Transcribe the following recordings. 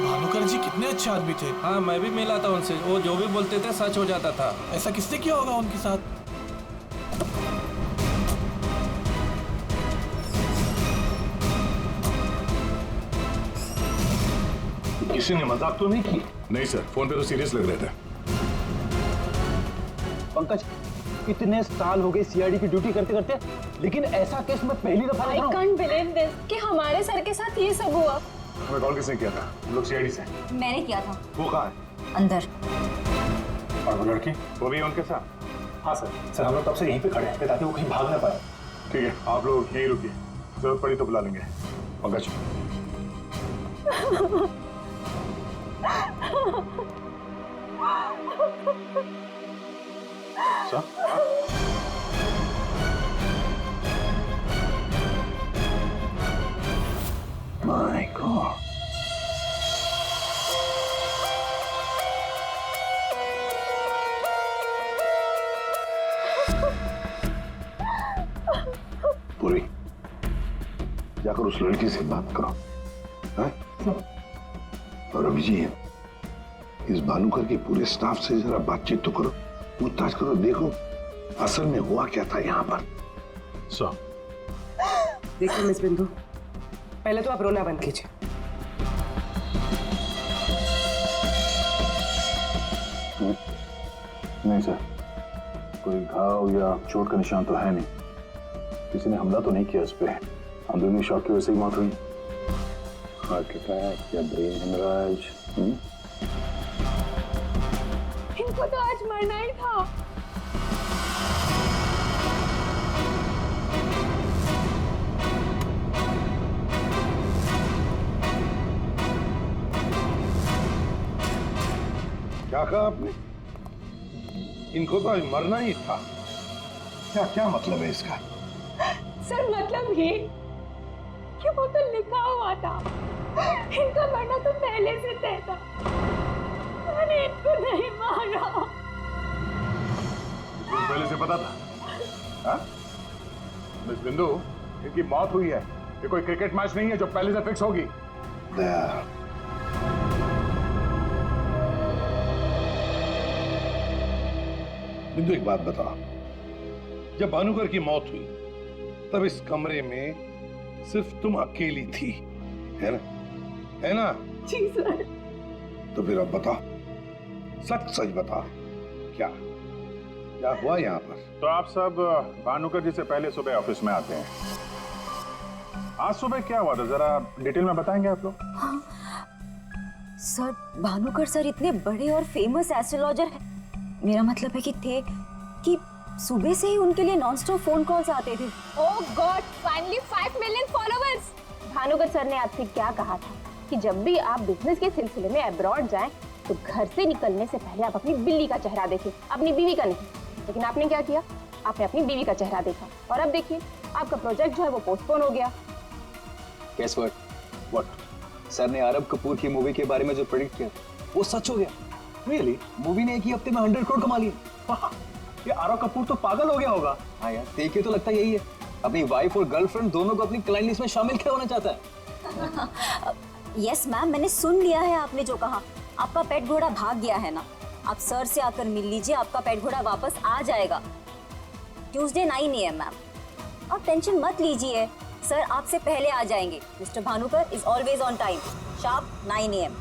भानुकर जी कितने अच्छे आदमी थे। हाँ, मैं भी मिला था उनसे, वो जो भी बोलते थे सच हो जाता था। ऐसा किसने किया होगा उनके साथ? किसी ने मजाक तो नहीं की? नहीं सर, फोन पे तो सीरियस लग रहे थे। पंकज, इतने साल हो गए सीआईडी की ड्यूटी करते करते, लेकिन ऐसा केस मैं पहली दफा देख रहा हूं। I can't believe this कि हमारे सर के साथ ये सब हुआ। हमें कॉल किसने किया था? हम लोग सीआईडी से। मैंने किया था। वो कहाँ है? अंदर। और वो लड़की? वो भी है उनके साथ? हाँ सर, हम लोग तब से यहीं पे खड़े हैं ताकि वो कहीं भाग ना पाए। ठीक है, आप लोग यहीं रुकिए, जरूरत पड़ी तो बुला लेंगे। पंकज। सर? My God. पूरी, जाकर उस लड़की से बात करो। है? और अभिजीत, इस भानुकर के पूरे स्टाफ से जरा बातचीत तो करो, पूछताछ करो, देखो असल में हुआ क्या था यहाँ पर। सर, देखिए मिस बिंदु, पहले तो आप रोना बंद कीजिए। नहीं सर, कोई घाव या चोट का निशान तो है नहीं, किसी ने हमला तो नहीं किया इस पे। अंदरूनी शॉक की वजह से ही मौत हुई। हार्ट अटैक या ब्रेन हेमराज? इनको तो आज मरना ही था। क्या कहा आपने? इनको तो आज मरना ही था। क्या क्या मतलब है इसका? सर मतलब ये कि वो तो लिखा हुआ था, इनका मरना तो पहले से तय था। मैंने इनको नहीं मारा। तुम पहले से पता था? हाँ? मिस बिंदु, इनकी मौत हुई है, ये कोई क्रिकेट मैच नहीं है जो पहले से फिक्स होगी। बिंदु, एक बात बता, जब भानुकर की मौत हुई तब इस कमरे में सिर्फ तुम अकेली थी, है ना? है ना? जी सर। तो फिर अब बताओ, सच सच बताओ, क्या क्या हुआ यहाँ पर? तो आप सब भानुकर जी से पहले सुबह ऑफिस में आते हैं। आज सुबह क्या हुआ था, जरा डिटेल में बताएंगे आप लोग? हाँ। सर, भानुकर सर इतने बड़े और फेमस एस्ट्रोलॉजर हैं। मेरा मतलब है कि थे कि सुबह से ही उनके लिए नॉनस्टॉप फोन कॉल्स आते थे। Oh god, finally 5 million followers. Bhanukar sir ने आपसे क्या कहा था कि जब भी आप बिजनेस के सिलसिले में अब्रॉड जाएं तो घर से निकलने से पहले आप अपनी बिल्ली का चेहरा देखें, अपनी बीवी का नहीं। लेकिन आपने क्या किया? आपने अपनी बीवी का चेहरा देखा और अब देखिए आपका प्रोजेक्ट जो है वो पोस्टपोन हो गया। Guess what? सर ने आरब कपूर की मूवी के बारे में जो प्रेडिक्ट किया वो सच हो गया। रियली? मूवी ने एक ही हफ्ते में 100 करोड़ कमा लिए। ये आरव कपूर तो पागल हो गया होगा। हाँ यार, देख के तो लगता यही है। अपनी वाइफ और गर्लफ्रेंड दोनों को अपनी क्लाइंट लिस्ट में शामिल क्या होना चाहता है। यस मैम, मैंने सुन लिया है आपने जो कहा। आपका पेट घोड़ा भाग गया है ना, आप सर से आकर मिल लीजिए, आपका पेट घोड़ा वापस आ जाएगा ट्यूसडे 9 AM मैम। आप टेंशन मत लीजिए, सर आपसे पहले आ जाएंगे। Mister Bhanukar is always on time, sharp 9 AM।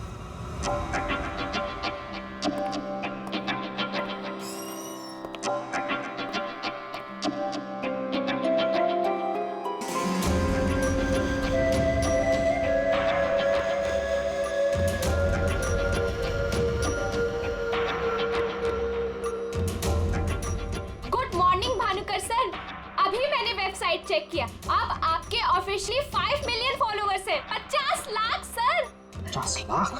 Website check किया, अब आपके ऑफिशियली 5 मिलियन फॉलोअर्स हैं। 50 लाख सर। 50 लाख?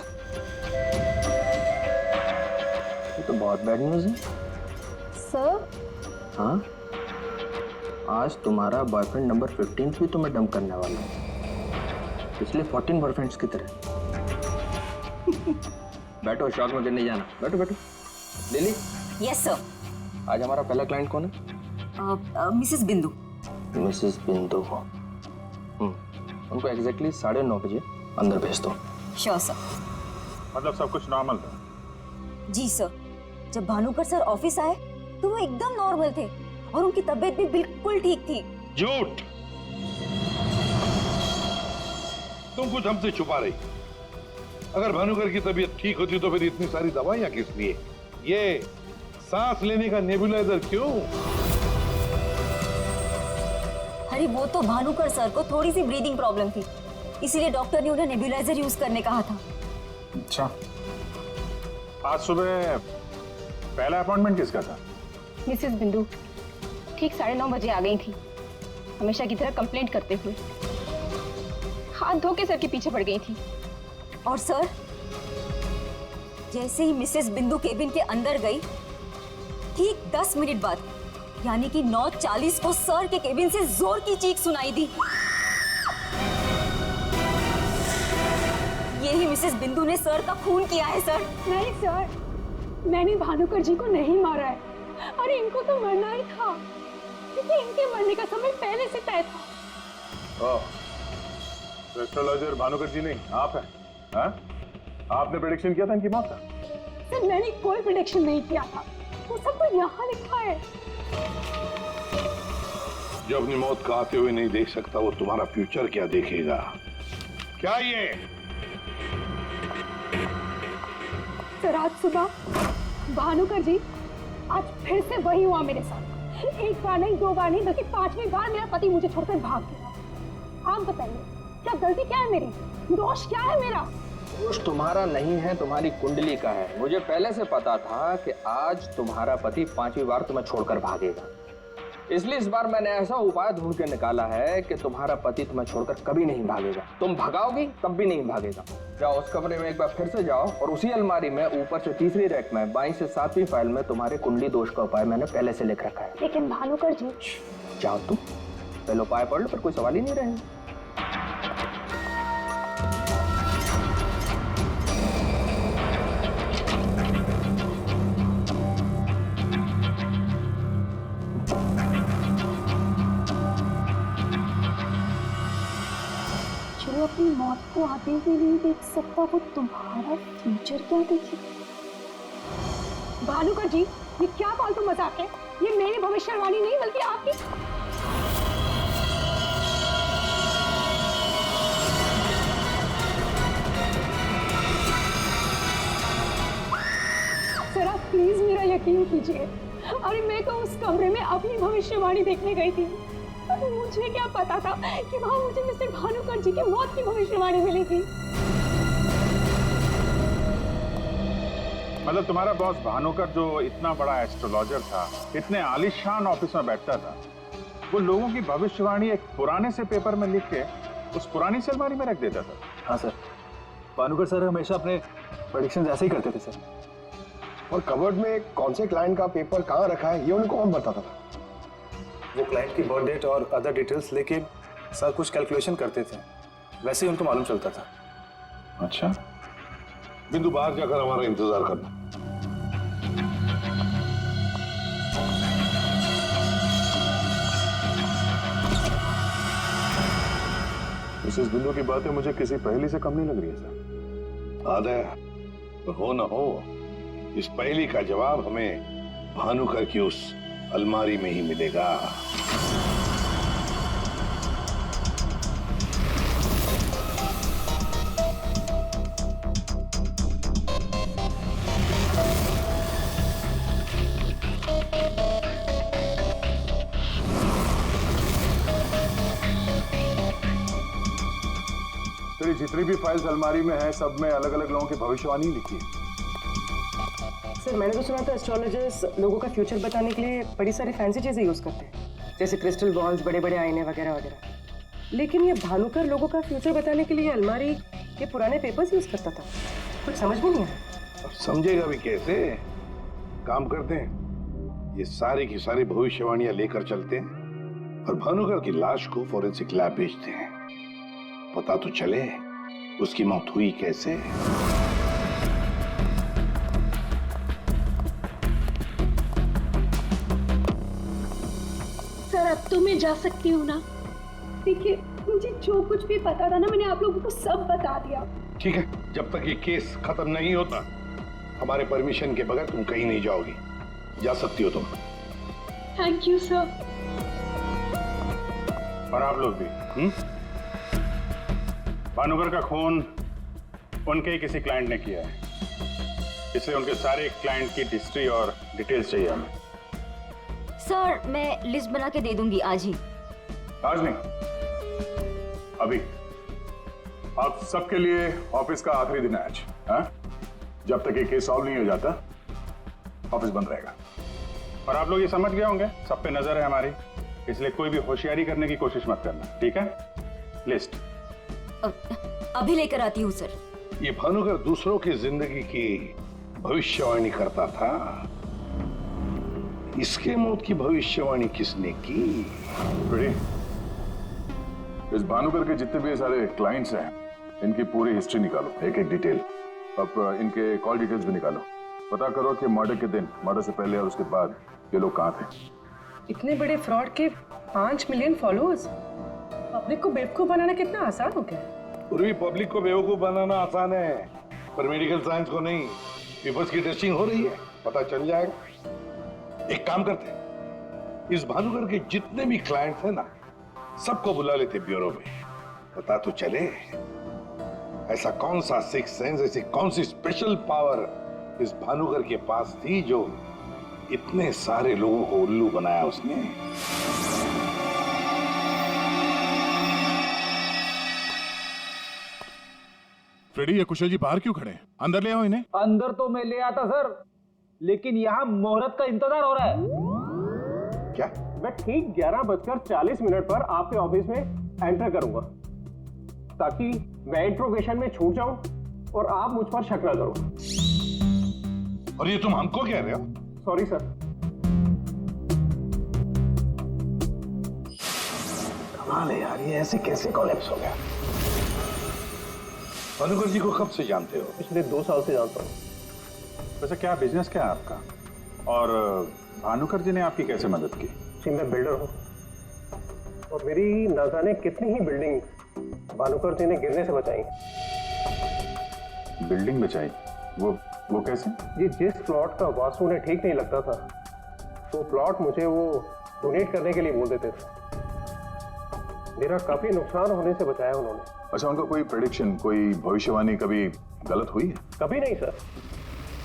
ये तो बहुत बैड न्यूज़ है सर। हाँ, आज तुम्हारा बॉयफ्रेंड नंबर 15 भी तुम्हें डंप करने वाला है, पिछले 14 बॉयफ्रेंड्स की तरह। बैठो, शॉक में गिरने जाना। बैठो बैठो। लिली। Yes sir. आज हमारा पहला क्लाइंट कौन है? मिसेस बिंदु। मिसेस बिंदु को उनको एग्जैक्टली 9:30 बजे अंदर भेज दो। Sure sir. मतलब सब कुछ नॉर्मल था? जी सर, जब भानुकर सर ऑफिस आए तो वो एकदम नॉर्मल थे और उनकी तबीयत भी बिल्कुल ठीक थी। झूठ! तुम कुछ हमसे छुपा रही। अगर भानुकर की तबीयत ठीक होती तो फिर इतनी सारी दवाइयां किस लिए? ये सांस लेने का नेबुलाइजर क्यों? अरे वो तो भानुकर सर को थोड़ी सी ब्रीदिंग प्रॉब्लम थी, इसीलिए डॉक्टर ने उन्हें नेबुलाइजर यूज करने कहा था। अच्छा, आज सुबह पहला अपॉइंटमेंट किसका था? मिसेस बिंदु ठीक 9:30 बजे आ गई थी, हमेशा की तरह कंप्लेंट करते हुए। हाथ धो के सर के पीछे पड़ गई थी। और सर जैसे ही मिसेस बिंदु केबिन के अंदर गई, ठीक 10 मिनट बाद यानी कि 9:40 को सर के केबिन से जोर की चीख सुनाई दी। यही मिसेस बिंदु ने सर का खून किया है सर। नहीं सर, मैंने भानुकर जी को नहीं मारा है। अरे इनको तो मरना ही था, क्योंकि इनके मरने का समय पहले से तय था। एस्ट्रोलॉजर भानुकर जी नहीं, आप हैं? हाँ? आपने प्रेडिक्शन किया था इनकी मौत का? सर मैंने कोई प्रेडिक्शन नहीं किया था, वो सब तो यहाँ लिखा है। जो अपनी मौत का आते हुए नहीं देख सकता, वो तुम्हारा फ्यूचर क्या देखेगा? क्या ये? सर आज सुबह भानुकर जी, आज फिर से वही हुआ मेरे साथ। एक बार नहीं, 2 बार नहीं, बल्कि 5वीं बार मेरा पति मुझे छोड़कर भाग गया। आप बताइए, क्या गलती क्या है मेरी? दोष क्या है मेरा? दोष तुम्हारा नहीं है, तुम्हारी कुंडली का है। मुझे पहले से पता था कि आज तुम्हारा पति 5वीं बार तुम्हें छोड़कर भागेगा, इसलिए इस बार मैंने ऐसा उपाय ढूंढ के निकाला है कि तुम्हारा पति तुम्हें छोड़कर कभी नहीं भागेगा। तुम भगाओगी तब भी नहीं भागेगा। जाओ उस कमरे में एक बार फिर से जाओ, और उसी अलमारी में ऊपर से 3री रैक में 22 से 7वीं फाइल में तुम्हारे कुंडली दोष का उपाय मैंने पहले से लिख रखा है। लेकिन भानुकर जी। जाओ तुम पहले उपाय पढ़ लो, फिर कोई सवाल ही नहीं रहेगा। जो अपनी मौत को आते हुए नहीं देख सकता, वो तुम्हारा फ्यूचर क्या देखेगा? भानुकर जी, ये क्या फालतू मजाक है? ये मेरी भविष्यवाणी नहीं बल्कि आपकी। सर आप प्लीज मेरा यकीन कीजिए। अरे मैं तो उस कमरे में अपनी भविष्यवाणी देखने गई थी। मुझे क्या पता था कि वहां मुझे मिस्टर भानुकर जी की मौत की भविष्यवाणी मिलेगी। मतलब तुम्हारा बॉस भानुकर जो इतना बड़ा एस्ट्रोलॉजर था, इतने आलीशान ऑफिस में बैठता था, वो लोगों की भविष्यवाणी एक पुराने से पेपर में लिख के उस पुरानी से अलमारी में रख देता था? हाँ सर, भानुकर सर हमेशा अपने प्रेडिक्शन ऐसे ही करते थे सर। और कबर्ड में कौन से क्लाइंट का पेपर कहाँ रखा है, ये उनको कौन बताता था? वो क्लाइंट की बर्थ डेट और अदर डिटेल्स लेके सर कुछ कैलकुलेशन करते थे, वैसे ही उनको मालूम चलता था। अच्छा, बिंदु बाहर जाकर हमारा इंतजार करना। मिसेस बिंदु की बातें मुझे किसी पहेली से कम नहीं लग रही है सर। आदय, हो न हो, इस पहेली का जवाब हमें भानुकर की उस अलमारी में ही मिलेगा। तेरी जितनी भी फाइल्स अलमारी में है, सब में अलग अलग लोगों की भविष्यवाणी लिखी है। सर मैंने तो सुना था एस्ट्रोलॉजर्स लोगों का फ्यूचर बताने के लिए बड़ी सारी फैंसी चीजें यूज करते हैं, जैसे क्रिस्टल बॉल्स, बड़े बड़े आईने वगैरह वगैरह। लेकिन ये भानुकर लोगों का फ्यूचर बताने के लिए अलमारी के पुराने पेपर्स यूज करता था, कुछ समझ में नहीं आया। समझेगा भी कैसे? काम करते हैं, ये सारी की सारी भविष्यवाणियां लेकर चलते हैं और भानुकर की लाश को फॉरेंसिक लैब भेजते हैं। पता तो चले उसकी मौत हुई कैसे। सर अब तो मैं जा सकती हूँ ना? देखिए मुझे जो कुछ भी पता था ना मैंने आप लोगों को सब बता दिया। ठीक है, जब तक ये केस खत्म नहीं होता हमारे परमिशन के बगैर तुम कहीं नहीं जाओगी। जा सकती हो तुम। Thank you sir. और आप लोग भी। भानुकर का खून उनके ही किसी क्लाइंट ने किया है, इसलिए उनके सारे क्लाइंट की हिस्ट्री और डिटेल्स चाहिए हमें। सर मैं लिस्ट बना के दे दूंगी आज ही। आज नहीं, अभी। आप सबके लिए ऑफिस का आखिरी दिन है आज। हाँ? जब तक ये केस सॉल्व नहीं हो जाता ऑफिस बंद रहेगा। और आप लोग ये समझ गए होंगे, सब पे नजर है हमारी, इसलिए कोई भी होशियारी करने की कोशिश मत करना, ठीक है? लिस्ट अभी लेकर आती हूँ सर। ये भानुकर दूसरों की जिंदगी की भविष्यवाणी करता था, इसके मौत की भविष्यवाणी किसने की? इस भानुकर के जितने भी सारे क्लाइंट्स हैं, इनकी पूरी हिस्ट्री निकालो, एक एक डिटेल। अब इनके कॉल डिटेल्स भी निकालो। पता करो कि मर्डर के दिन, मर्डर से पहले और उसके बाद ये लोग कहाँ थे। इतने बड़े फ्रॉड के 5 मिलियन फॉलोअर्स। पब्लिक को बेवकूफ बनाना कितना आसान हो गया। पूरी पब्लिक को बेवकूफ बनाना आसान है, पर मेडिकल साइंस को नहीं। पेपर्स की टेस्टिंग हो रही है, पता चल जाएगा। एक काम करते हैं, इस भानुकर के जितने भी क्लाइंट्स हैं ना, सबको बुला लेते ब्यूरो में। पता तो चले ऐसा कौन सा सिक्स सेंस, ऐसी कौन सी स्पेशल पावर इस भानुकर के पास थी जो इतने सारे लोगों को उल्लू बनाया उसने। फ्रेडी, ये कुशल जी बाहर क्यों खड़े हैं? अंदर ले आओ इन्हें। अंदर तो मैं ले आता सर, लेकिन यहाँ मुहूर्त का इंतजार हो रहा है। क्या? मैं ठीक 11:40 पर आपके ऑफिस में एंटर करूंगा, ताकि मैं इंट्रोगेशन में छूट जाऊं और आप मुझ पर शक न करो। और ये तुम हमको कह रहे हो? Sorry sir. कमाल है यार, ये ऐसे कैसे कोलैप्स हो गया? भानुकर जी को कब से जानते हो? पिछले 2 साल से जानता हूँ। वैसे क्या बिजनेस क्या है आपका? और भानुकर जी ने आपकी कैसे मदद की? जी मैं बिल्डर हूँ, और मेरी न जाने कितनी ही बिल्डिंग भानुकर जी ने गिरने से बचाई। बिल्डिंग बचाई? वो कैसे? जी जिस प्लॉट का वास्तु उन्हें ठीक नहीं लगता था, वो प्लॉट मुझे वो डोनेट करने के लिए बोल देते थे। मेरा काफी नुकसान होने से बचाया उन्होंने। अच्छा, उनका कोई प्रेडिक्शन, कोई भविष्यवाणी कभी गलत हुई है? कभी नहीं सर।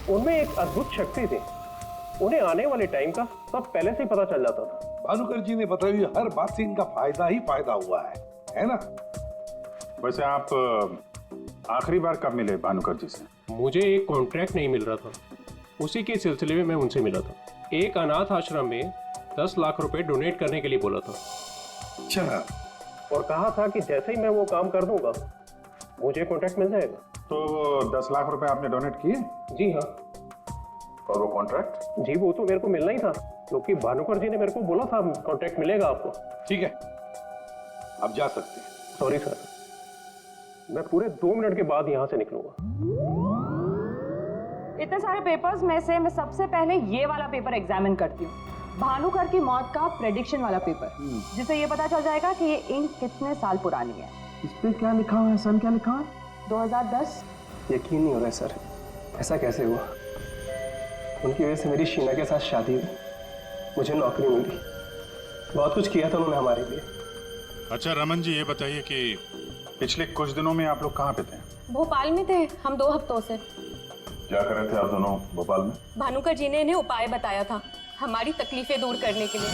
उनमें एक अद्भुत शक्ति थी, उन्हें आने वाले टाइम का सब पहले से ही पता चल जाता था। भानुकर जी ने बताई हुई हर बात से इनका फायदा ही फायदा हुआ है ना? वैसे आप आखिरी बार कब मिले भानुकर जी से? मुझे एक कॉन्ट्रैक्ट नहीं मिल रहा था, उसी के सिलसिले में मैं उनसे मिला था। एक अनाथ आश्रम में 10 लाख रुपए डोनेट करने के लिए बोला था। अच्छा। और कहा था कि जैसे ही मैं वो काम कर दूंगा मुझे कॉन्ट्रैक्ट मिल जाएगा। तो 10 लाख रुपए आपने डोनेट किए? जी हाँ। और वो कॉन्ट्रैक्ट? जी वो तो मेरे को मिलना ही था, क्योंकि भानुकर जी ने मेरे को बोला था कॉन्ट्रैक्ट मिलेगा आपको। ठीक है, अब जा सकते हैं। सॉरी सर, मैं पूरे 2 मिनट के बाद यहाँ से निकलूंगा। इतने सारे पेपर्स में से मैं सबसे पहले ये वाला पेपर एग्जामिन करती हूँ, भानुकर की मौत का प्रेडिक्शन वाला पेपर, जिससे ये पता चल जाएगा कि ये इंक कितने साल पुरानी है। इस पे क्या लिखा हुआ है? सन क्या लिखा है? 2010। यकीन नहीं हो रहा है सर, ऐसा कैसे हुआ? उनकी वजह से मेरी शीना के साथ शादी हुई, मुझे नौकरी मिली, बहुत कुछ किया था उन्होंने हमारे लिए। अच्छा रमन जी, ये बताइए कि पिछले कुछ दिनों में आप लोग कहाँ पे थे? भोपाल में थे हम 2 हफ्तों से। क्या कर रहे थे आप दोनों भोपाल में? भानुकर जी ने इन्हें उपाय बताया था हमारी तकलीफें दूर करने के लिए।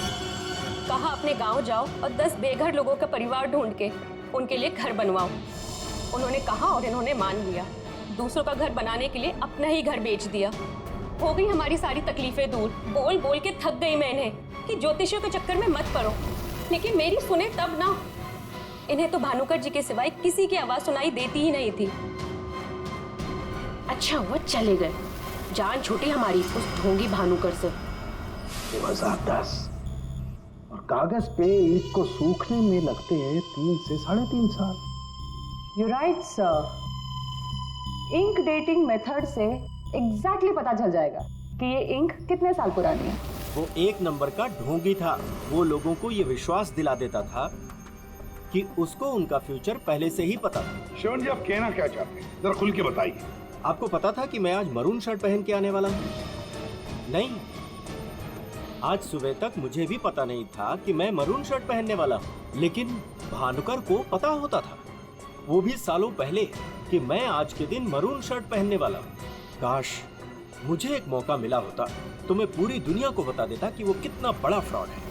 कहा अपने गांव जाओ और 10 बेघर लोगों का परिवार ढूंढ के उनके लिए घर बनवाओ। उन्होंने कहा और इन्होंने मान लिया। दूसरों का घर बनाने के लिए अपना ही घर बेच दिया। हो गई हमारी सारी तकलीफें दूर। बोल बोल के थक गई मैं इन्हें कि ज्योतिषियों के चक्कर में मत पड़ो, लेकिन मेरी सुने तब ना। इन्हें तो भानुकर जी के सिवाय किसी की आवाज सुनाई देती ही नहीं थी। अच्छा हुआ चले गए, जान छूटी हमारी उस ढोंगी भानुकर से। 2010 और कागज पे ईंट को सूखने में लगते हैं 3 से 3.5 साल। You right sir. Ink dating method से एग्जैक्टली पता चल जाएगा कि ये इंक कितने साल पुरानी है। वो एक नंबर का ढोंगी था। वो लोगों को ये विश्वास दिला देता था कि उसको उनका फ्यूचर पहले से ही पता था। श्रवण जी, आप कहना क्या चाहते हैं, जरा खुल के बताइए। आपको पता था कि मैं आज मरून शर्ट पहन के आने वाला हूँ? नहीं, आज सुबह तक मुझे भी पता नहीं था कि मैं मरून शर्ट पहनने वाला हूँ, लेकिन भानुकर को पता होता था, वो भी सालों पहले, कि मैं आज के दिन मरून शर्ट पहनने वाला हूँ। काश मुझे एक मौका मिला होता तो मैं पूरी दुनिया को बता देता कि वो कितना बड़ा फ्रॉड है।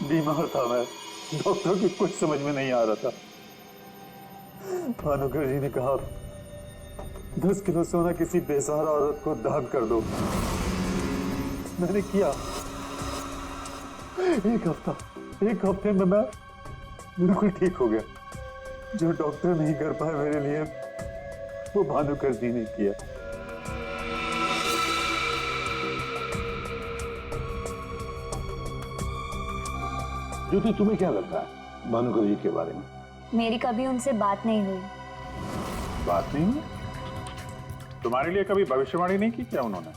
बीमार था मैं, डॉक्टर की कुछ समझ में नहीं आ रहा था। भानुकर जी ने कहा 10 किलो सोना किसी बेसहारा औरत को दान कर दो। मैंने किया। एक हफ्ते में मैं बिल्कुल ठीक हो गया। जो डॉक्टर नहीं कर पाए मेरे लिए, वो भानुकर जी ने किया। ज्योति, तुम्हें क्या लगता है भानुकर जी के बारे में? मेरी कभी उनसे बात नहीं हुई। बात नहीं हुई? तुम्हारे लिए कभी भविष्यवाणी नहीं की क्या उन्होंने?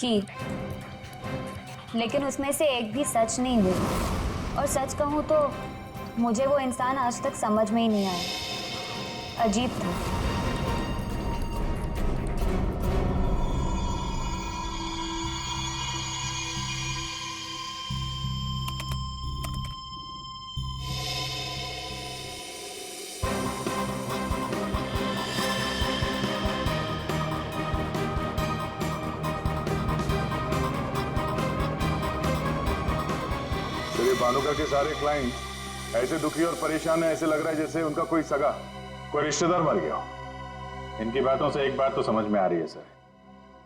की, लेकिन उसमें से एक भी सच नहीं हुई। और सच कहूं तो मुझे वो इंसान आज तक समझ में ही नहीं आया। अजीब था। भानुकर के सारे क्लाइंट ऐसे दुखी और परेशान है, ऐसे लग रहा है जैसे उनका कोई सगा, कोई रिश्तेदार मर गया हो। इनकी बातों से एक बात तो समझ में आ रही है सर,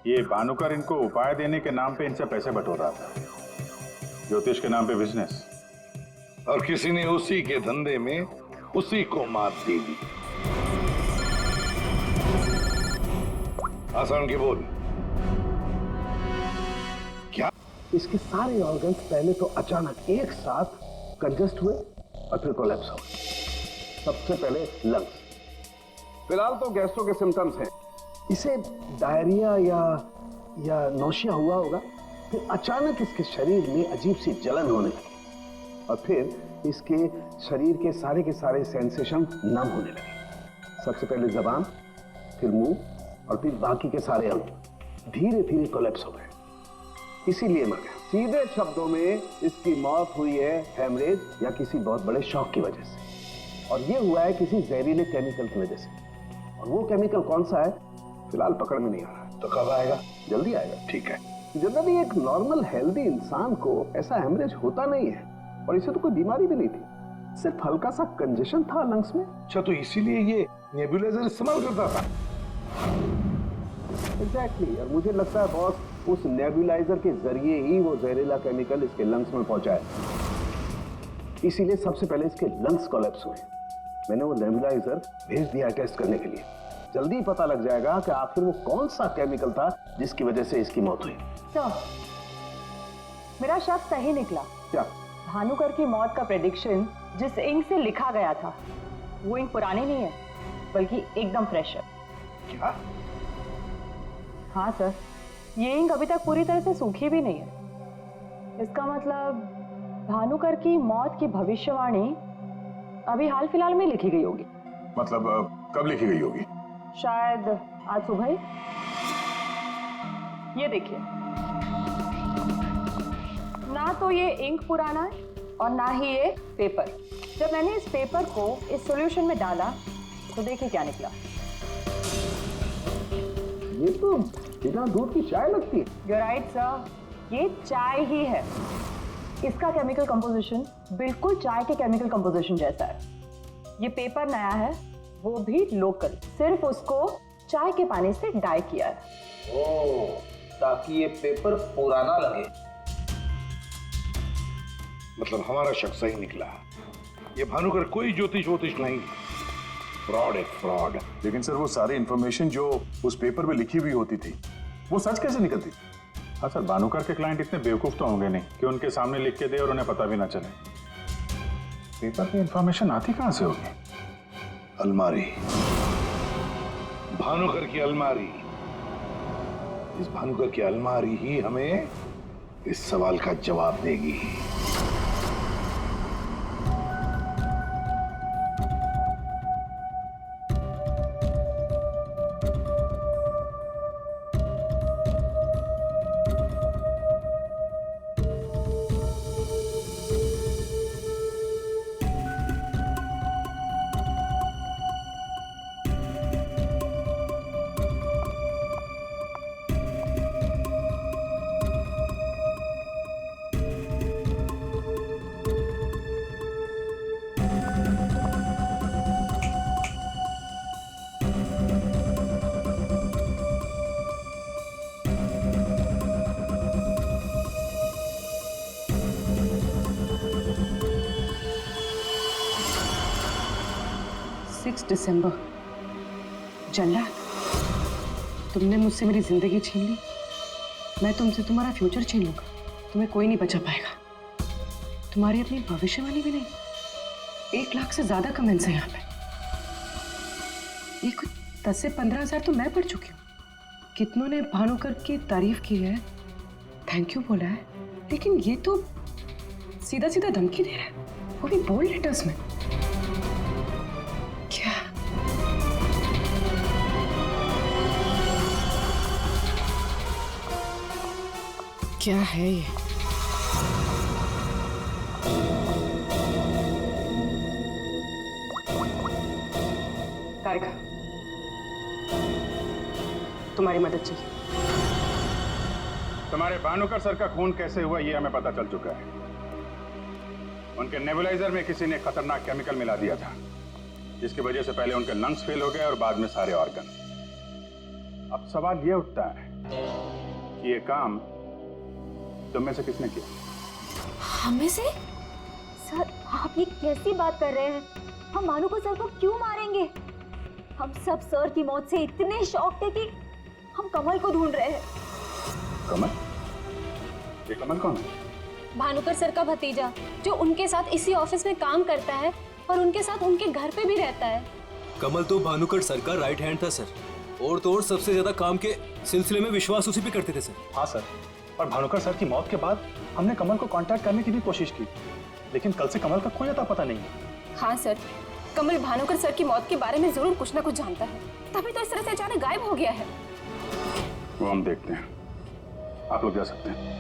ये भानुकर इनको उपाय देने के नाम पे इनसे पैसे बटोर रहा था, ज्योतिष के नाम पे बिजनेस, और किसी ने उसी के धंधे में उसी को मात दे दी। आसान की बोल। क्या इसके सारे ऑर्गन्स पहले तो अचानक एक साथ कंजस्ट हुए और फिर कोलैप्स हो गए। सबसे पहले लंग्स, फिलहाल तो गैस्ट्रो के सिम्टम्स हैं। इसे डायरिया या नौशिया हुआ होगा। फिर अचानक इसके शरीर में अजीब सी जलन होने लगी और फिर इसके शरीर के सारे सेंसेशन नम होने लगे। सबसे पहले जबान, फिर मुंह और फिर बाकी के सारे अंग धीरे धीरे कोलैप्स हो गए। इसीलिए मर गया। सीधे शब्दों में इसकी मौत हुई है हेमरेज या किसी बहुत बड़े शॉक की वजह से, और ये हुआ है किसी जहरीले केमिकल की वजह से। और वो केमिकल कौन सा है फिलहाल पकड़ में नहीं आ रहा। तो कब आएगा? जल्दी आएगा। ठीक है। जनरली एक नॉर्मल हेल्दी इंसान को ऐसा हेमरेज होता नहीं है, और इसे तो कोई बीमारी भी नहीं थी, सिर्फ हल्का सा कंजेशन था लंग्स में। अच्छा, तो इसीलिए ये नेबुलाइजर इस्तेमाल करता था? एग्जैक्टली। और मुझे लगता है बॉस, उस नेबुलाइजर के जरिए ही वो जहरीला केमिकल इसके लंग्स में पहुंचा है। इसीलिए सबसे पहले इसके लंग्स कोलैप्स हुए। मैंने वो नेबुलाइजर भेज दिया टेस्ट करने के लिए। जल्दी पता लग जाएगा कि आखिर वो कौन सा केमिकल था जिसकी वजह से इसकी मौत हुई। सर, मेरा शक सही निकला। क्या? भानुकर की मौत का प्रेडिक्शन जिस इंक से लिखा गया था, वो इंक पुरानी नहीं है, बल्कि एकदम फ्रेश है। क्या? हाँ सर, ये इंक अभी तक पूरी तरह से सूखी भी नहीं है। इसका मतलब भानुकर की मौत की भविष्यवाणी अभी हाल फिलहाल में लिखी गई होगी। मतलब कब लिखी गई होगी? शायद आज सुबह ही। ये देखिए, ना तो ये इंक पुराना है और ना ही ये पेपर। जब मैंने इस पेपर को इस सॉल्यूशन में डाला तो देखिए क्या निकला। ये तो बिना दूध की चाय लगती है। You're right, sir. ये चाय ही है। इसका केमिकल कंपोजिशन बिल्कुल चाय के केमिकल कंपोजिशन जैसा है। ये पेपर नया है, वो भी लोकल, सिर्फ उसको चाय के पानी से डाई किया है। ओह, ताकि ये पेपर पुराना लगे। मतलब हमारा शक सही निकला। ये भानुकर कोई ज्योतिष नहीं, फ्रॉड है फ्रॉड। लेकिन सर वो सारी इंफॉर्मेशन जो उस पेपर में लिखी हुई होती थी वो सच कैसे निकलती? हाँ सर, भानुकर के क्लाइंट इतने बेवकूफ तो होंगे नहीं कि उनके सामने लिख के दे और उन्हें पता भी ना चले। पेपर की इंफॉर्मेशन आती कहां से होगी? अलमारी, भानुकर की अलमारी। इस भानुकर की अलमारी ही हमें इस सवाल का जवाब देगी। दिसंबर। जल्लाद, तुमने मुझसे मेरी जिंदगी छीन ली, मैं तुमसे तुम्हारा फ्यूचर छीन लूंगा। तुम्हें कोई नहीं बचा पाएगा। तुम्हारी अपनी भविष्यवाणी भी नहीं। 1 लाख से ज्यादा कमेंट्स हैं यहाँ पे। ये कुछ 10 से 15 हजार तो मैं पढ़ चुकी हूँ। कितनों ने भानुकर की तारीफ की है, थैंक यू बोला है, लेकिन ये तो सीधा सीधा धमकी दे रहा है, वो भी बोल्ड लेटर्स में। क्या है ये? तारिका, तुम्हारी मदद चाहिए। तुम्हारे भानुकर सर का खून कैसे हुआ ये हमें पता चल चुका है। उनके नेबुलाइजर में किसी ने खतरनाक केमिकल मिला दिया था, जिसकी वजह से पहले उनके लंग्स फेल हो गए और बाद में सारे ऑर्गन। अब सवाल ये उठता है कि ये काम तुम में से किसने किया? हमें से? सर, आप ये कैसी बात कर रहे हैं? हम भानुकर सर को क्यों मारेंगे? हम सब सर की मौत से इतने शॉक थे कि हम कमल को ढूंढ रहे हैं। कमल? ये कमल कौन है? भानुकर सर का भतीजा, जो उनके साथ इसी ऑफिस में काम करता है और उनके साथ उनके घर पे भी रहता है। कमल तो भानुकर सर का राइट हैंड था सर, और तो और सबसे ज्यादा काम के सिलसिले में विश्वास उसी पे करते थे सर। हाँ सर, और भानुकर सर की मौत के बाद हमने कमल को कांटेक्ट करने की भी कोशिश की, लेकिन कल से कमल का कोई अता पता नहीं है। हाँ सर, कमल भानुकर सर की मौत के बारे में जरूर कुछ ना कुछ जानता है, तभी तो इस तरह से अचानक गायब हो गया है। वो हम देखते हैं, आप लोग जा सकते हैं।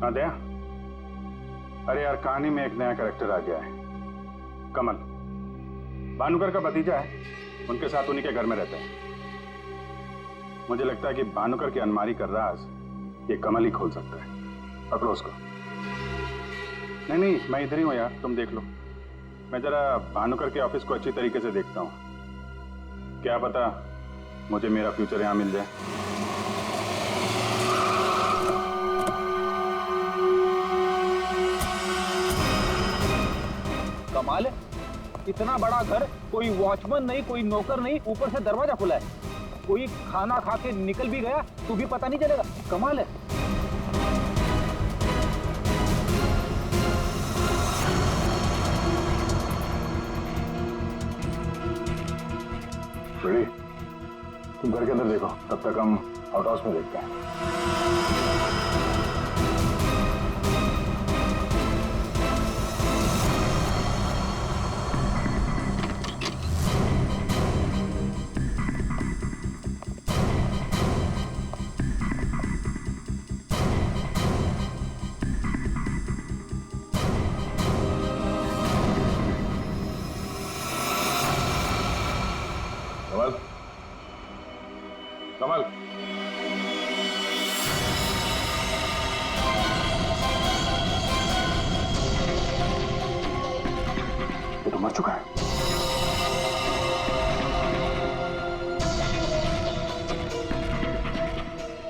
हाँ दया, अरे यार कहानी में एक नया कैरेक्टर आ गया है, कमल। भानुकर का भतीजा है, उनके साथ उन्हीं के घर में रहता है। मुझे लगता है कि भानुकर की अलमारी का राज ये कमल ही खोल सकता है। पकड़ो उसको। नहीं, मैं इधर ही हूँ यार, तुम देख लो। मैं जरा भानुकर के ऑफिस को अच्छी तरीके से देखता हूँ, क्या पता मुझे मेरा फ्यूचर यहाँ मिल जाए। कमाल है, इतना बड़ा घर, कोई वॉचमैन नहीं, कोई नौकर नहीं, ऊपर से दरवाजा खुला है। कोई खाना खा के निकल भी गया तो भी पता नहीं चलेगा। कमाल है। रेडी, तुम घर के अंदर देखो, तब तक हम आउट हाउस में देखते हैं। कमल, कमल, ये तो मर चुका है।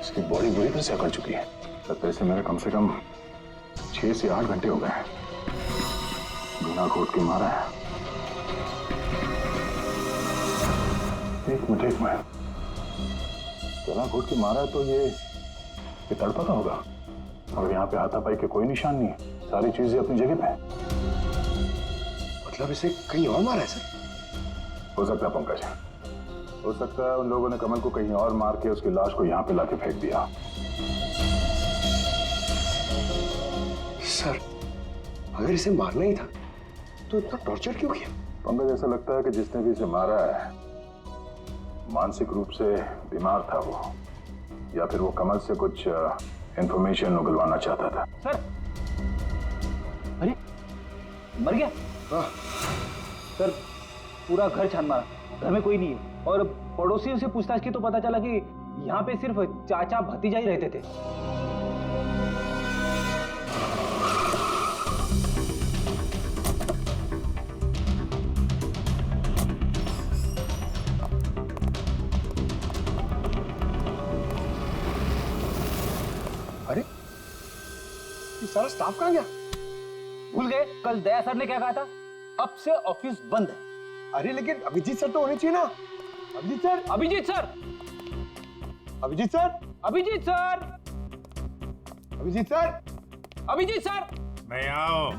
इसकी बॉडी बुरी तरह से अकड़ चुकी है। लगता है इसे मेरे कम से कम 6 6 से 8 घंटे हो गए हैं। गला घोट के मारा है। एक मिनट गला घोट के मारा है तो ये तड़पा का होगा। और यहाँ पे हाथापाई के कोई निशान नहीं है, सारी चीजें अपनी जगह पे हैं। मतलब इसे कहीं और मारा है सर? हो सकता है पंकज, हो सकता है उन लोगों ने कमल को कहीं और मार के उसकी लाश को यहाँ पे लाके फेंक दिया। सर अगर इसे मारना ही था तो इतना टॉर्चर क्यों किया? पंकज, ऐसा लगता है कि जिसने भी इसे मारा है मानसिक रूप से बीमार था वो, या फिर वो कमल से कुछ इंफॉर्मेशन उगलवाना चाहता था। सर, अरे मर गया? हाँ। सर पूरा घर छान मारा, घर में कोई नहीं है, और पड़ोसियों से पूछताछ की तो पता चला कि यहाँ पे सिर्फ चाचा भतीजा ही रहते थे। अरे ये सारा स्टाफ कहाँ गया? भूल गए कल दया सर ने क्या कहा था? अब से ऑफिस बंद है। अरे लेकिन अभिजीत सर तो होने चाहिए ना। Abhijeet sir, Abhijeet sir, Abhijeet sir, Abhijeet sir, Abhijeet sir, Abhijeet sir, मैं आओ।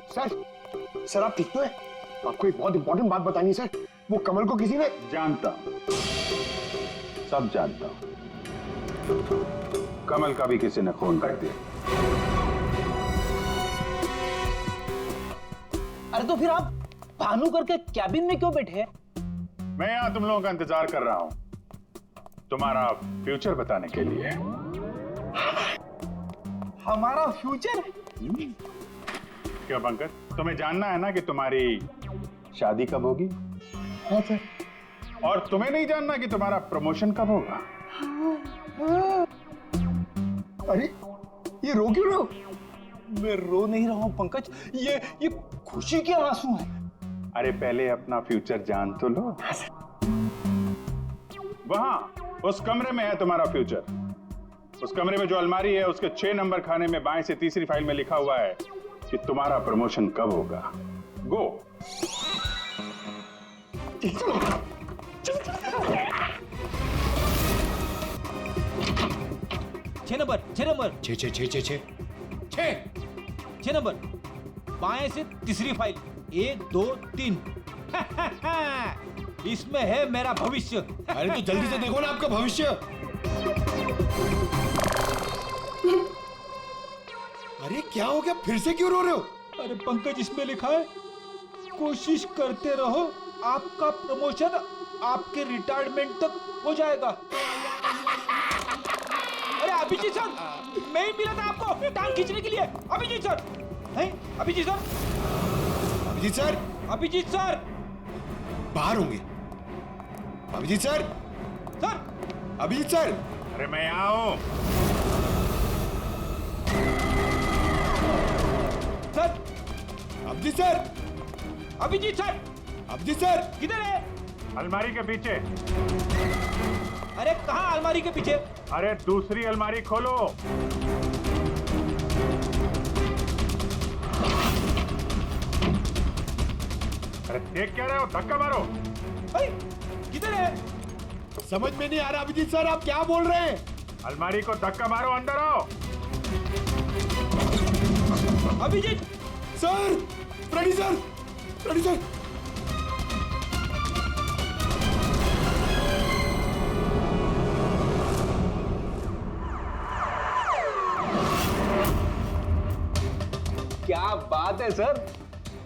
सर सर आप ठीक तो है? आपको एक बहुत इंपॉर्टेंट बात बतानी है सर। वो कमल को किसी ने... जानता हूं, सब जानता हूं। कमल का भी किसी ने खून कर दिया। अरे तो फिर आप भानु करके कैबिन में क्यों बैठे हैं? मैं यहां तुम लोगों का इंतजार कर रहा हूं, तुम्हारा फ्यूचर बताने के लिए। हमारा फ्यूचर? क्यों पंकज, तुम्हें जानना है ना कि तुम्हारी शादी कब होगी? हाँ सर। और तुम्हें नहीं जानना कि तुम्हारा प्रमोशन कब होगा? अरे ये रो क्यों रहे हो? मैं रो नहीं रहा हूं पंकज, ये खुशी के आंसू हैं। अरे पहले अपना फ्यूचर जान तो लो। वहां उस कमरे में है तुम्हारा फ्यूचर। उस कमरे में जो अलमारी है उसके 6 नंबर खाने में बाएं से तीसरी फाइल में लिखा हुआ है कि तुम्हारा प्रमोशन कब होगा। गो। छह नंबर, 6 नंबर, 6 नंबर, बाएं से तीसरी फाइल, 1 2 3। इसमें है मेरा भविष्य। अरे तो जल्दी से देखो ना आपका भविष्य। अरे क्या हो गया, फिर से क्यों रो रहे हो? अरे पंकज, इसमें लिखा है कोशिश करते रहो, आपका प्रमोशन आपके रिटायरमेंट तक हो जाएगा। अरे अभिजीत सर, मैं ही मिला था आपको टांग खींचने के लिए। अभिजीत सर, नहीं Abhijeet sir, Abhijeet sir, Abhijeet sir बाहर होंगे। Abhijeet sir, sir, Abhijeet sir. अरे मैं यहाँ हूं। Sir, Abhijeet sir, Abhijeet sir, Abhijeet sir, किधर है? अलमारी के पीछे। अरे कहाँ अलमारी के पीछे? अरे दूसरी अलमारी खोलो। अरे देख क्या रहे हो, धक्का मारो। किधर है? समझ में नहीं आ रहा अभिजीत सर, आप क्या बोल रहे हैं? अलमारी को धक्का मारो, अंदर आओ। Abhijeet sir, ready sir, ready sir. क्या बात है सर,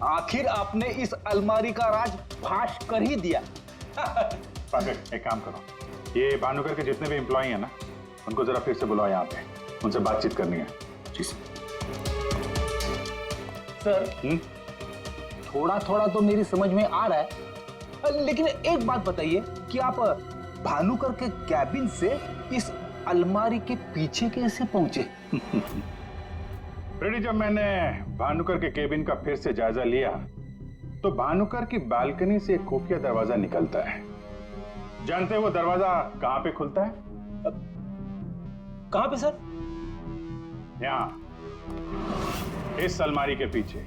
आखिर आपने इस अलमारी का राज फाश कर ही दिया। परफेक्ट, एक काम करो, ये भानुकर के जितने भी एम्प्लॉय हैं ना, उनको जरा फिर से बुलाओ यहाँ पे, उनसे बातचीत करनी है। जी सर, थोड़ा थोड़ा तो मेरी समझ में आ रहा है, लेकिन एक बात बताइए कि आप भानुकर के कैबिन से इस अलमारी के पीछे कैसे पहुंचे? रेडी, जब मैंने भानुकर के केबिन का फिर से जायजा लिया तो भानुकर की बालकनी से एक खुफिया दरवाजा निकलता है। जानते हैं वो दरवाजा कहां पे खुलता है? कहां पे सर? यहां, इस अलमारी के पीछे,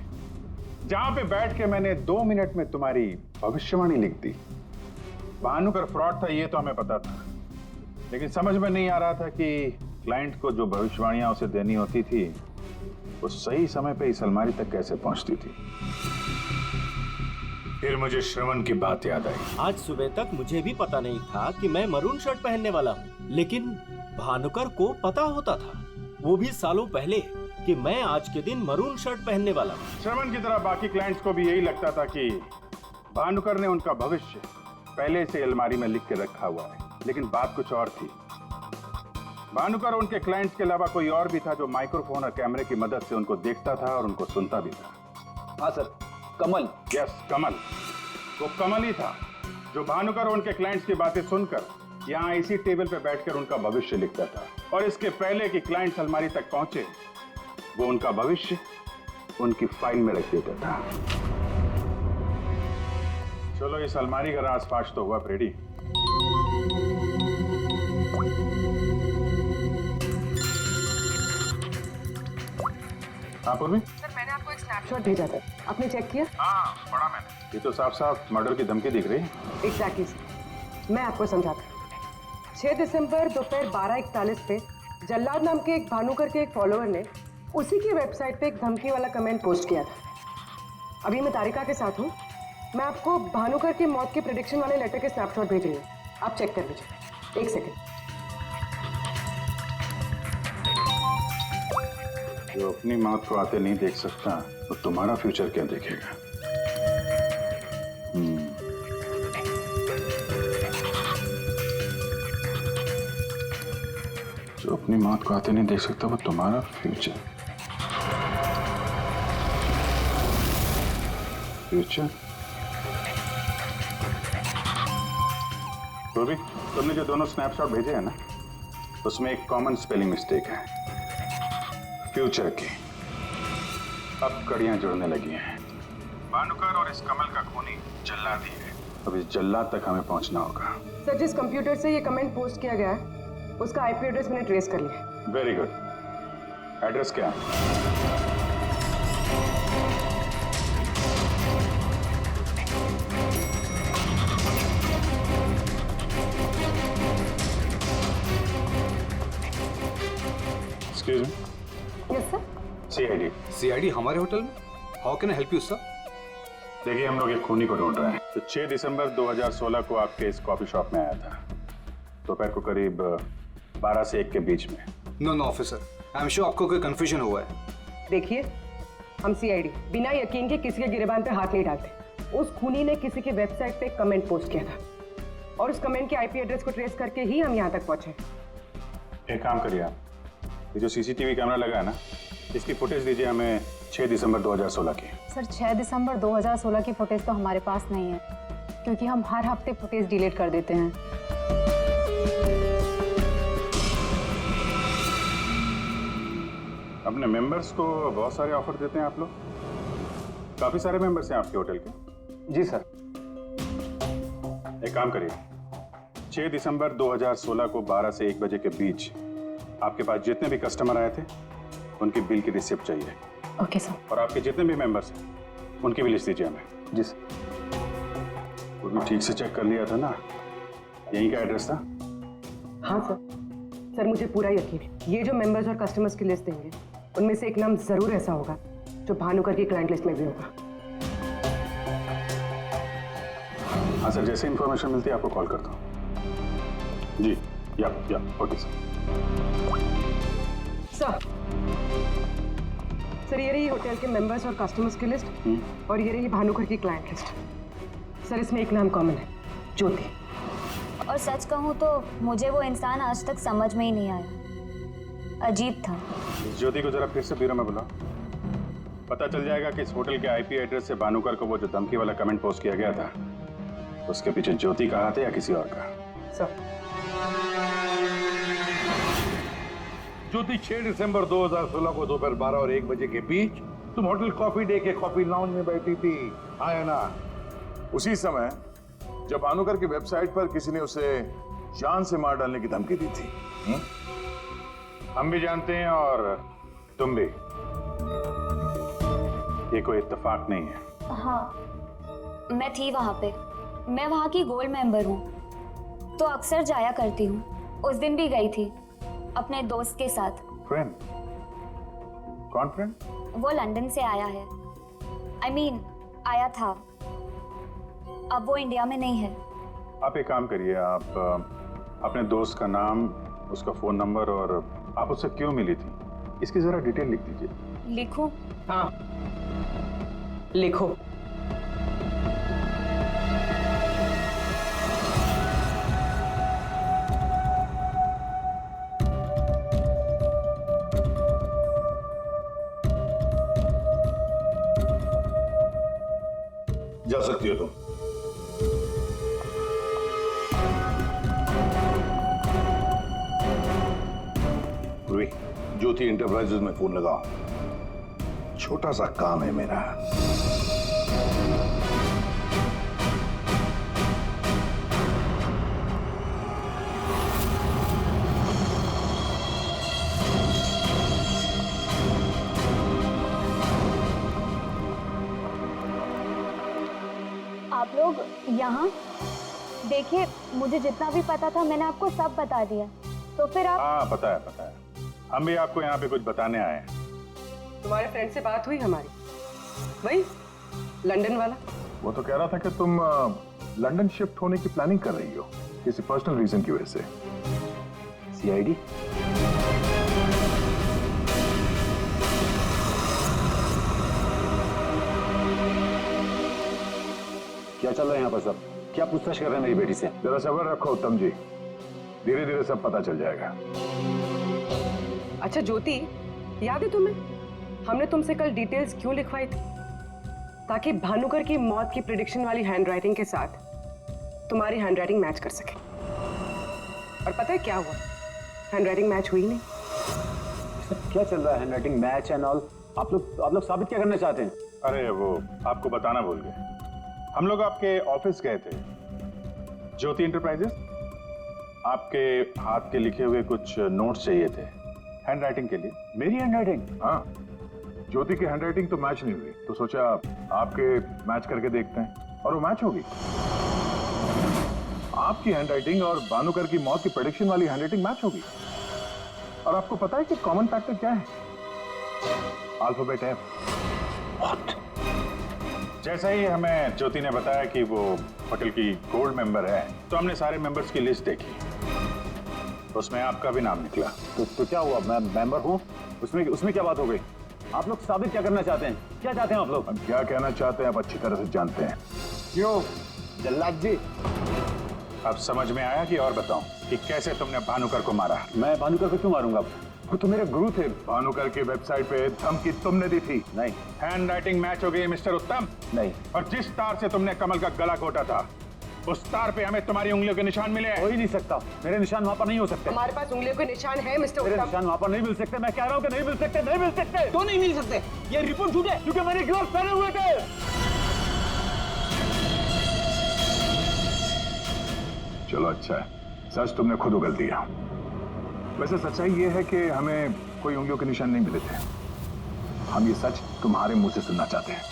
जहां पे बैठ के मैंने 2 मिनट में तुम्हारी भविष्यवाणी लिख दी। भानुकर फ्रॉड था ये तो हमें पता था, लेकिन समझ में नहीं आ रहा था कि क्लाइंट को जो भविष्यवाणियां उसे देनी होती थी वो सही समय पे इस अलमारी तक कैसे पहुंचती थी। फिर मुझे श्रवण की बात याद आई। आज सुबह तक मुझे भी पता नहीं था कि मैं मरून शर्ट पहनने वाला हूँ, लेकिन भानुकर को पता होता था, वो भी सालों पहले, कि मैं आज के दिन मरून शर्ट पहनने वाला हूँ। श्रवण की तरह बाकी क्लाइंट्स को भी यही लगता था कि भानुकर ने उनका भविष्य पहले से अलमारी में लिख के रखा हुआ है, लेकिन बात कुछ और थी। भानुकर उनके क्लाइंट्स के अलावा कोई और भी था जो माइक्रोफोन और कैमरे की मदद से उनको देखता था और उनको सुनता भी था। हाँ सर, कमल। यस, कमल। वो कमल ही था जो भानुकर उनके क्लाइंट्स की बातें सुनकर यहाँ इसी टेबल पे बैठकर उनका भविष्य लिखता था, और इसके पहले कि क्लाइंट्स अलमारी तक पहुंचे वो उनका भविष्य उनकी फाइल में रख देता था। चलो, इस अलमारी का राज फाश तो हुआ फ्रेडी। हाँ पूर्वी? सर, मैंने आपको एक स्नैपशॉट भेजा था, आपने चेक किया? हाँ, पढ़ा मैंने। ये तो साफ साफ मर्डर की धमकी दिख रही है। एग्जैक्टली सर, मैं आपको समझाता हूँ। 6 दिसंबर दोपहर 12:41 पे जल्लाद नाम के एक भानुकर के एक फॉलोअर ने उसी की वेबसाइट पे एक धमकी वाला कमेंट पोस्ट किया था। अभी मैं तारिका के साथ हूँ, मैं आपको भानुकर की मौत के प्रेडिक्शन वाले लेटर के स्नैपशॉट भेज रही हूँ, आप चेक कर लीजिए। 1 सेकेंड। जो अपनी मौत को आते नहीं देख सकता तो तुम्हारा फ्यूचर क्या देखेगा? जो अपनी मौत को आते नहीं देख सकता वो तुम्हारा फ्यूचर। तो भी तुमने जो दोनों स्नैपशॉट भेजे हैं ना, उसमें एक कॉमन स्पेलिंग मिस्टेक है, फ्यूचर की। अब कड़ियां जुड़ने लगी हैं। भानुकर और इस कमल का खूनी जल्लाद ही है। अब इस जल्लाद तक हमें पहुंचना होगा। सर, जिस कंप्यूटर से ये कमेंट पोस्ट किया गया है उसका आईपी एड्रेस मैंने ट्रेस कर लिया। Very good. एड्रेस क्या? Excuse me. Yes sir. CID. CID हमारे होटल में? How can I help you sir? देखिए, हम लोग एक खूनी को ढूंढ रहे हैं तो 6 दिसंबर 2016 को आपके इस कॉफी शॉप में आया था, दोपहर को करीब 12 से 1 के बीच में। No officer, I'm sure आपको कोई कंफ्यूजन हुआ है। देखिए, हम सीआईडी बिना यकीन के किसी के गिरेबान पे हाथ नहीं डालते। उस खूनी ने किसी की वेबसाइट पे कमेंट पोस्ट किया था और उस कमेंट के आईपी एड्रेस को ट्रेस करके ही हम यहाँ तक पहुंचे। एक काम करिए आप, ये जो सीसीटीवी कैमरा लगा है ना, इसकी फुटेज दीजिए हमें 6 दिसंबर 2016 की। सर, 6 दिसंबर 2016 की फुटेज तो हमारे पास नहीं है, क्योंकि हम हर हफ्ते फुटेज डिलीट कर देते हैं। अपने मेंबर्स को बहुत सारे ऑफर देते हैं आप लोग? काफी सारे मेंबर्स हैं आपके होटल के? जी सर। एक काम करिए, 6 दिसंबर 2016 को 12 से 1 बजे के बीच आपके पास जितने भी कस्टमर आए थे उनकी बिल की रिसिप्ट चाहिए। Okay sir. और आपके जितने भी मेंबर्स हैं उनकी भी लिस्ट दीजिए हमें। जी सर। वो भी ठीक से चेक कर लिया था ना, यहीं का एड्रेस था? हाँ सर। सर, मुझे पूरा यकीन है ये जो मेंबर्स और कस्टमर्स की लिस्ट देंगे उनमें से एक नाम जरूर ऐसा होगा जो भानुकर की क्लाइंट लिस्ट में भी होगा। हाँ सर, जैसे इंफॉर्मेशन मिलती है आपको कॉल करता हूँ। जी, या ओके सर। सर, ये रही होटल के मेंबर्स और कस्टमर्स की लिस्ट और ये रही भानुकर की क्लाइंट लिस्ट। सर, इसमें एक नाम कॉमन है, ज्योति। और सच कहूँ तो मुझे वो इंसान आज तक समझ में ही नहीं आया, अजीब था। इस ज्योति को जरा फिर से ब्यूरो में बुलाओ, पता चल जाएगा कि इस होटल के आईपी एड्रेस से भानुकर को वो जो धमकी वाला कमेंट पोस्ट किया गया था उसके पीछे ज्योति का हाथ है या किसी और का। सर, ज्योति 6 दिसंबर 2016 को दोपहर 12 और 1 बजे के बीच तुम होटल कॉफी डे के कॉफी लाउंज में बैठी थी, आया ना? उसी समय जब भानुकर की वेबसाइट पर किसी ने उसे जान से मार डालने की धमकी दी थी। हम भी जानते हैं और तुम भी। ये कोई इत्तेफाक नहीं है। हाँ, मैं थी वहां पे। मैं वहां की गोल्ड मेंबर हूँ, तो अक्सर जाया करती हूँ। उस दिन भी गई थी अपने दोस्त के साथ। फ्रेंड? कौन फ्रेंड? वो लंदन से आया है। I mean, आया था। अब वो इंडिया में नहीं है। आप एक काम करिए, आप अपने दोस्त का नाम, उसका फोन नंबर और आप उससे क्यों मिली थी, इसकी जरा डिटेल लिख दीजिए। लिखूं? हाँ, लिखो। जा सकती हो तुम। पूर्वी, ज्योति इंटरप्राइजेज में फोन लगाओ, छोटा सा काम है मेरा। आप लोग यहाँ देखिए, मुझे जितना भी पता था मैंने आपको सब बता दिया। तो फिर आप? हाँ, पता है पता है, हम भी आपको यहाँ पे कुछ बताने आए हैं। तुम्हारे फ्रेंड से बात हुई हमारी, वही लंदन वाला। वो तो कह रहा था कि तुम लंदन शिफ्ट होने की प्लानिंग कर रही हो किसी पर्सनल रीजन की वजह से। सीआईडी? क्या चल रहा है यहाँ पर सब? क्या पूछताछ कर रहे हैं मेरी बेटी से? जरा सब्र रखो उत्तम जी, धीरे धीरे सब पता चल जाएगा। अच्छा ज्योति, याद है तुम्हें हमने तुमसे कल डिटेल्स क्यों लिखवाई थी? ताकि भानुकर की मौत की प्रिडिक्शन वाली हैंडराइटिंग के साथ तुम्हारी हैंडराइटिंग मैच कर सके। और पता है क्या हुआ? हैंडराइटिंग मैच हुई नहीं। क्या चल रहा है? Handwriting match and all? आप लोग साबित क्या करना चाहते हैं? अरे वो आपको बताना भूल गए, हम लोग आपके ऑफिस गए थे, ज्योति इंटरप्राइजेस। आपके हाथ के लिखे हुए कुछ नोट्स चाहिए थे हैंडराइटिंग के लिए। मेरी हैंडराइटिंग? हाँ, ज्योति की हैंडराइटिंग तो मैच नहीं हुई, तो सोचा आपके मैच करके देखते हैं, और वो मैच होगी। आपकी हैंडराइटिंग और भानुकर की मौत की प्रेडिक्शन वाली हैंडराइटिंग मैच होगी। और आपको पता है कि कॉमन फैक्टर क्या है? Alphabet F। जैसा ही हमें ज्योति ने बताया कि वो होटल की गोल्ड मेंबर है, तो हमने सारे मेंबर्स की लिस्ट देखी, उसमें आपका भी नाम निकला। तो क्या हुआ? मैं मेंबर हूँ, उसमें क्या बात हो गई? आप लोग साबित क्या करना चाहते हैं? क्या चाहते हैं आप लोग? हम क्या कहना चाहते हैं आप अच्छी तरह से जानते हैं। क्यों जल्लाद जी? अब समझ में आया कि और बताऊं कि कैसे तुमने भानुकर को मारा? मैं भानुकर को क्यों मारूंगा? वो तो मेरे गुरु थे। भानुकर की वेबसाइट पे धमकी तुमने दी थी। नहीं। हैंडराइटिंग मैच हो गई मिस्टर उत्तम। नहीं। और जिस तार से तुमने कमल का गला घोटा था, उस तार पे हमें तुम्हारी उंगलियों के निशान मिले। हो ही नहीं सकता, मेरे निशान वहां पर नहीं हो सकते। हमारे पास उंगलियों के निशान है मिस्टर उत्तम। मेरे निशान वहां पर नहीं मिल सकते। मैं कह रहा हूँ कि नहीं मिल सकते, नहीं मिल सकते। तो नहीं मिल सकते, ये रिपोर्ट झूठ है, क्योंकि मैंने ग्लव्स पहने हुए थे। चलो अच्छा है, सच तुमने खुद उगल दिया। वैसे सच्चाई ये है कि हमें कोई उंगलियों के निशान नहीं मिले थे। हम ये सच तुम्हारे मुंह से सुनना चाहते हैं।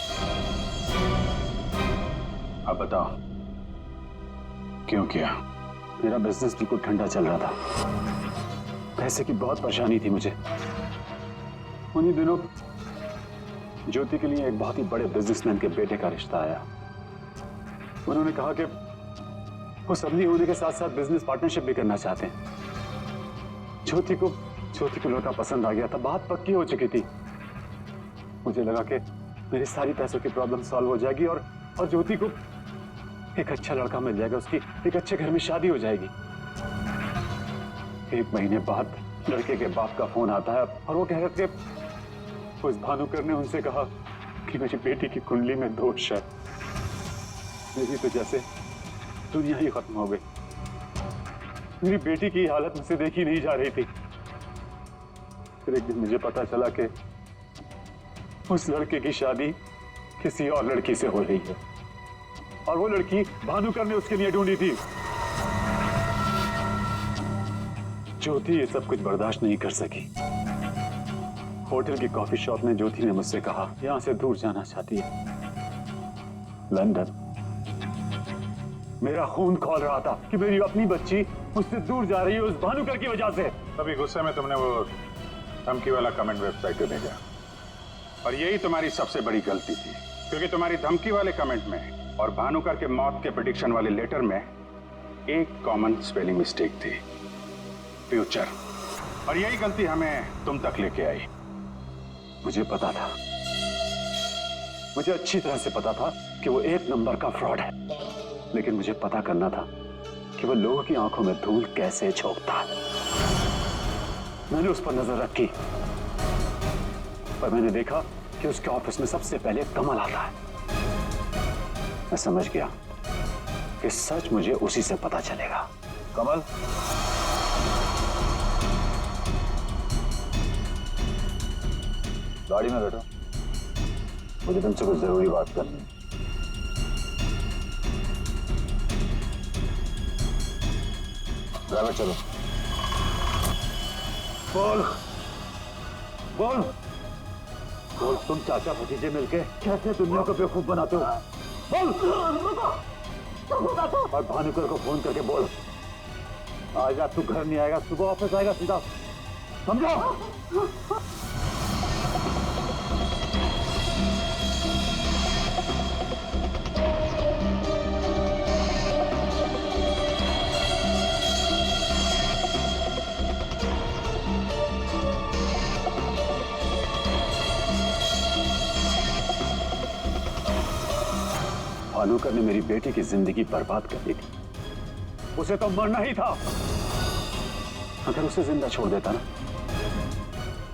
अब बताओ क्यों किया? मेरा बिजनेस बिल्कुल ठंडा चल रहा था, पैसे की बहुत परेशानी थी मुझे। उन्हीं दिनों ज्योति के लिए एक बहुत ही बड़े बिजनेसमैन के बेटे का रिश्ता आया। उन्होंने कहा कि वो सदली होने के साथ साथ बिजनेस पार्टनरशिप भी करना चाहते हैं। ज्योति को लड़का पसंद आ गया था, बात पक्की हो चुकी थी। मुझे लगा कि मेरी सारी पैसों की प्रॉब्लम सॉल्व हो जाएगी और ज्योति को एक अच्छा लड़का मिल जाएगा, उसकी एक अच्छे घर में शादी हो जाएगी। 1 महीने बाद लड़के के बाप का फोन आता है और वो कह रहे थे उस भानुकर ने उनसे कहा कि मेरी बेटी की कुंडली में दोष है। मेरी तो जैसे दुनिया ही खत्म हो गई। मेरी बेटी की हालत मुझसे देखी नहीं जा रही थी। फिर एक दिन मुझे पता चला कि उस लड़के की शादी किसी और लड़की से हो रही है और वो लड़की भानुकर ने उसके लिए ढूंढी थी। ज्योति ये सब कुछ बर्दाश्त नहीं कर सकी। होटल की कॉफी शॉप में ज्योति ने मुझसे कहा यहां से दूर जाना चाहती है, लंदन। मेरा खून खौल रहा था कि मेरी अपनी बच्ची मुझसे दूर जा रही है उस भानुकर की वजह से। तभी गुस्से में तुमने वो धमकी वाला कमेंट वेबसाइट पे भेजा और यही तुम्हारी सबसे बड़ी गलती थी, क्योंकि तुम्हारी धमकी वाले कमेंट में और भानुकर के मौत के प्रेडिक्शन वाले लेटर में एक कॉमन स्पेलिंग मिस्टेक थी, फ्यूचर। और यही गलती हमें तुम तक लेके आई। मुझे पता था, मुझे अच्छी तरह से पता था कि वो एक नंबर का फ्रॉड है, लेकिन मुझे पता करना था कि वो लोगों की आंखों में धूल कैसे झोंकता है। मैंने उस पर नजर रखी, पर मैंने देखा कि उसके ऑफिस में सबसे पहले कमल आता है। मैं समझ गया कि सच मुझे उसी से पता चलेगा। कमल, गाड़ी में बैठो, मुझे तुमसे कुछ जरूरी बात करनी है। ड्राइवर चलो। बोल बोल बोल, तुम चाचा भतीजे मिलके कैसे दुनिया को बेवकूफ बनाते हो? बोल। और भानुकर को फोन करके बोल आज रात तू घर नहीं आएगा, सुबह ऑफिस आएगा सीधा, समझो? भानुकर ने मेरी बेटी की जिंदगी बर्बाद कर दी थी, उसे तो मरना ही था। अगर उसे जिंदा छोड़ देता ना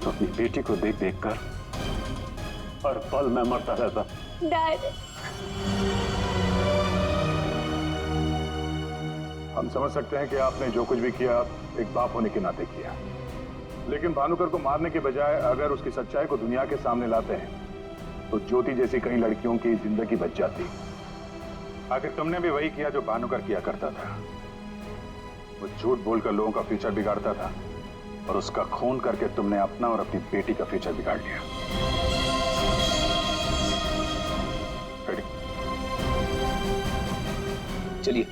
तो अपनी बेटी को देख देख कर हर पल मैं मरता रहता। डैड, हम समझ सकते हैं कि आपने जो कुछ भी किया एक बाप होने के नाते किया, लेकिन भानुकर को मारने के बजाय अगर उसकी सच्चाई को दुनिया के सामने लाते हैं तो ज्योति जैसी कई लड़कियों की जिंदगी बच जाती। आखिर तुमने भी वही किया जो भानुकर किया करता था। वो झूठ बोलकर लोगों का फ्यूचर बिगाड़ता था और उसका खून करके तुमने अपना और अपनी बेटी का फ्यूचर बिगाड़ लिया। चलिए।